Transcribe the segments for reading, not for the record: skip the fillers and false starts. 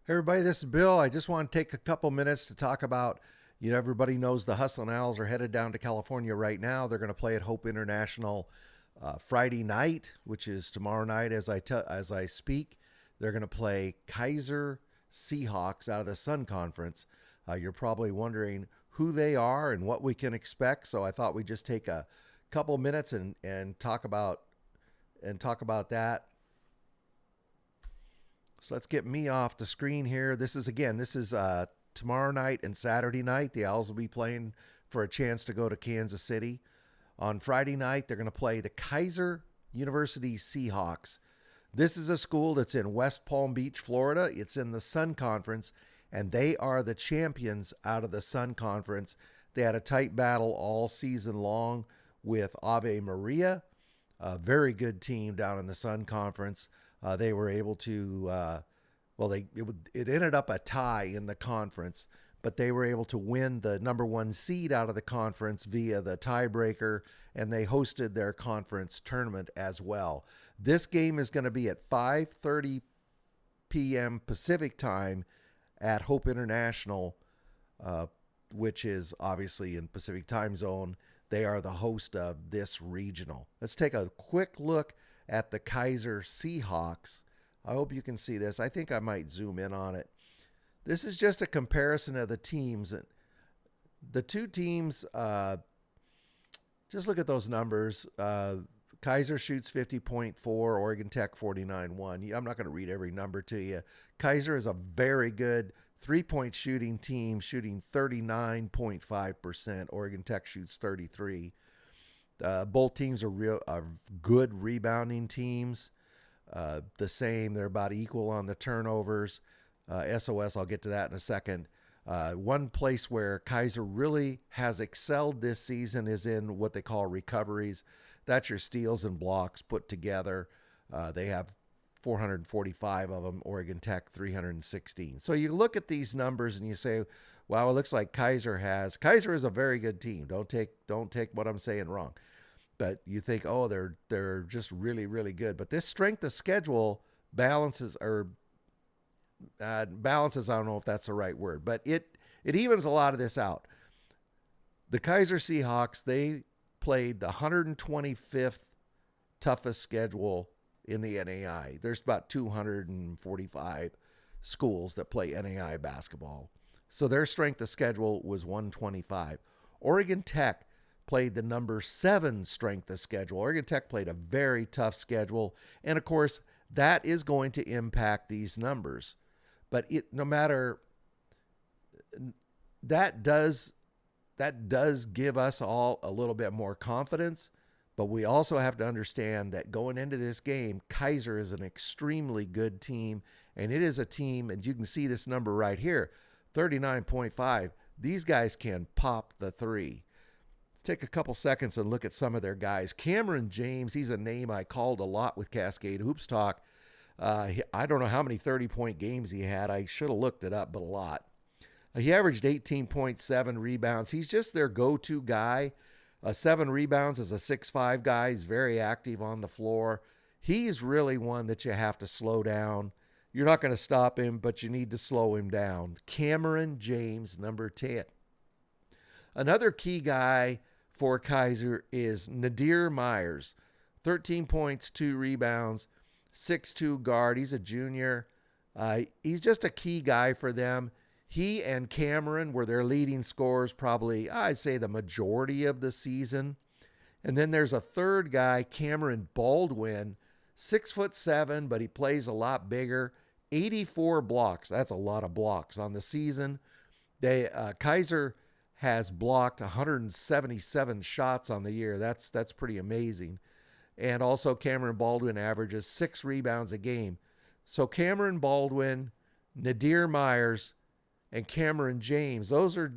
Hey everybody, this is Bill. I just want to take a couple minutes to talk about, everybody knows the Hustlin Owls are headed down to California right now. They're going to play at Hope International Friday night, which is tomorrow night as I speak. They're going to play Keiser Seahawks out of the Sun Conference. You're probably wondering who they are and what we can expect. So I thought we'd just take a couple minutes and talk about that. So let's get me off the screen here. This is tomorrow night and Saturday night. The Owls will be playing for a chance to go to Kansas City. On Friday night, they're going to play the Keiser University Seahawks. This is a school that's in West Palm Beach, Florida. It's in the Sun Conference, and they are the champions out of the Sun Conference. They had a tight battle all season long with Ave Maria, a very good team down in the Sun Conference. They were able to, it ended up a tie in the conference, but they were able to win the number one seed out of the conference via the tiebreaker, and they hosted their conference tournament as well. This game is going to be at 5:30 p.m. Pacific time at Hope International, which is obviously in Pacific time zone. They are the host of this regional. Let's take a quick look at the Keiser Seahawks. I hope you can see this. I think I might zoom in on it. This is just a comparison of the teams. The two teams, just look at those numbers. Keiser shoots 50.4, Oregon Tech 49.1. I'm not going to read every number to you. Keiser is a very good three-point shooting team, shooting 39.5%. Oregon Tech shoots 33. Both teams are good rebounding teams. The same, they're about equal on the turnovers. SOS, I'll get to that in a second. One place where Keiser really has excelled this season is in what they call recoveries. That's your steals and blocks put together. They have 445 of them. Oregon Tech 316. So you look at these numbers and you say, "Wow, it looks like Keiser is a very good team. Don't take what I'm saying wrong." But you think, "Oh, they're just really really good." But this strength of schedule balances balances. I don't know if that's the right word, but it evens a lot of this out. The Keiser Seahawks, they played the 125th toughest schedule in the NAI. There's about 245 schools that play NAI basketball. So their strength of schedule was 125. Oregon Tech played the number 7 strength of schedule. Oregon Tech played a very tough schedule. And of course, that is going to impact these numbers. But no matter, that does give us all a little bit more confidence. But we also have to understand that going into this game, Keiser is an extremely good team. And it is a team, and you can see this number right here, 39.5. These guys can pop the three. Let's take a couple seconds and look at some of their guys. Cameron James, he's a name I called a lot with Cascade Hoops Talk. I don't know how many 30-point games he had. I should have looked it up, but a lot. He averaged 18.7 rebounds. He's just their go-to guy. 7 rebounds as a 6'5 guy. He's very active on the floor. He's really one that you have to slow down. You're not going to stop him, but you need to slow him down. Cameron James, number 10. Another key guy for Keiser is Nadir Myers. 13 points, 2 rebounds, 6'2 guard. He's a junior. He's just a key guy for them. He and Cameron were their leading scorers probably, I'd say, the majority of the season. And then there's a third guy, Cameron Baldwin, 6'7", but he plays a lot bigger. 84 blocks. That's a lot of blocks on the season. Keiser has blocked 177 shots on the year. That's pretty amazing. And also Cameron Baldwin averages 6 rebounds a game. So Cameron Baldwin, Nadir Myers, and Cameron James, those are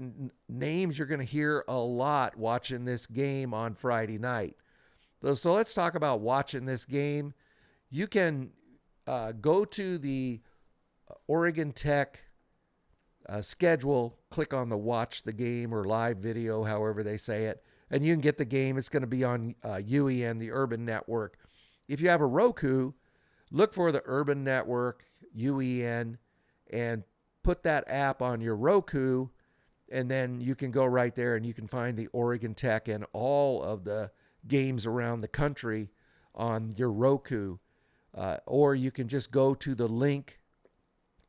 names you're going to hear a lot watching this game on Friday night. So let's talk about watching this game. You can go to the Oregon Tech schedule, click on the watch the game or live video, however they say it, and you can get the game. It's going to be on UEN, the Urban Network. If you have a Roku, look for the Urban Network, UEN, and put that app on your Roku, and then you can go right there and you can find the Oregon Tech and all of the games around the country on your Roku. Or you can just go to the link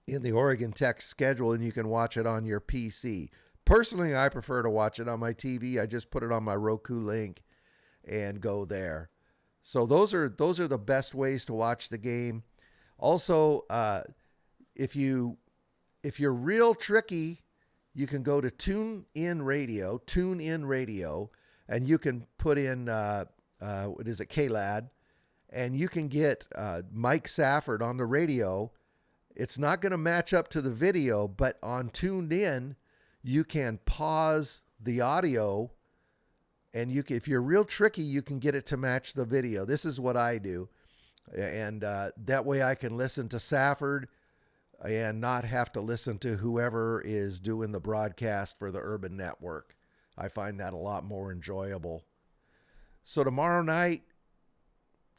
in the Oregon Tech schedule and you can watch it on your PC. Personally, I prefer to watch it on my TV. I just put it on my Roku link and go there. So those are the best ways to watch the game. Also, if you're real tricky, you can go to TuneIn Radio, and you can put in what is it, KLAD, and you can get Mike Safford on the radio. It's not going to match up to the video, but on TuneIn, you can pause the audio, and if you're real tricky, you can get it to match the video. This is what I do, and that way I can listen to Safford and not have to listen to whoever is doing the broadcast for the Urban Network. I find that a lot more enjoyable. So tomorrow night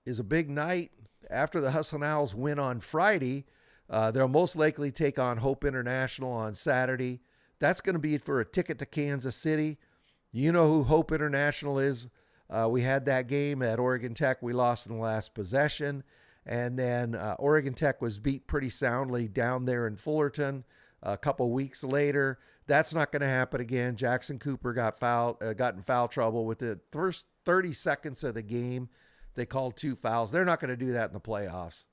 is a big night. After the Hustlin Owls win on Friday, they'll most likely take on Hope International on Saturday. That's going to be for a ticket to Kansas City. You know who Hope International is. We had that game at Oregon Tech. We lost in the last possession. And then Oregon Tech was beat pretty soundly down there in Fullerton a couple weeks later. That's not going to happen again. Jackson Cooper got in foul trouble with the first 30 seconds of the game. They called 2 fouls. They're not going to do that in the playoffs.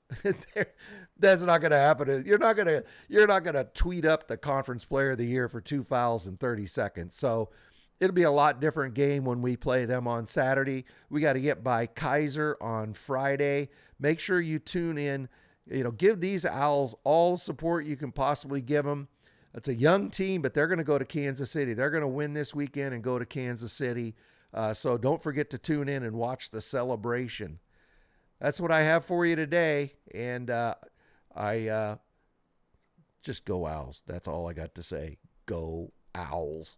That's not going to happen. You're not going to tweet up the conference player of the year for 2 fouls in 30 seconds. So it'll be a lot different game when we play them on Saturday. We got to get by Keiser on Friday. Make sure you tune in. Give these Owls all the support you can possibly give them. It's a young team, but they're going to go to Kansas City. They're going to win this weekend and go to Kansas City. So don't forget to tune in and watch the celebration. That's what I have for you today. And I just go Owls. That's all I got to say. Go Owls.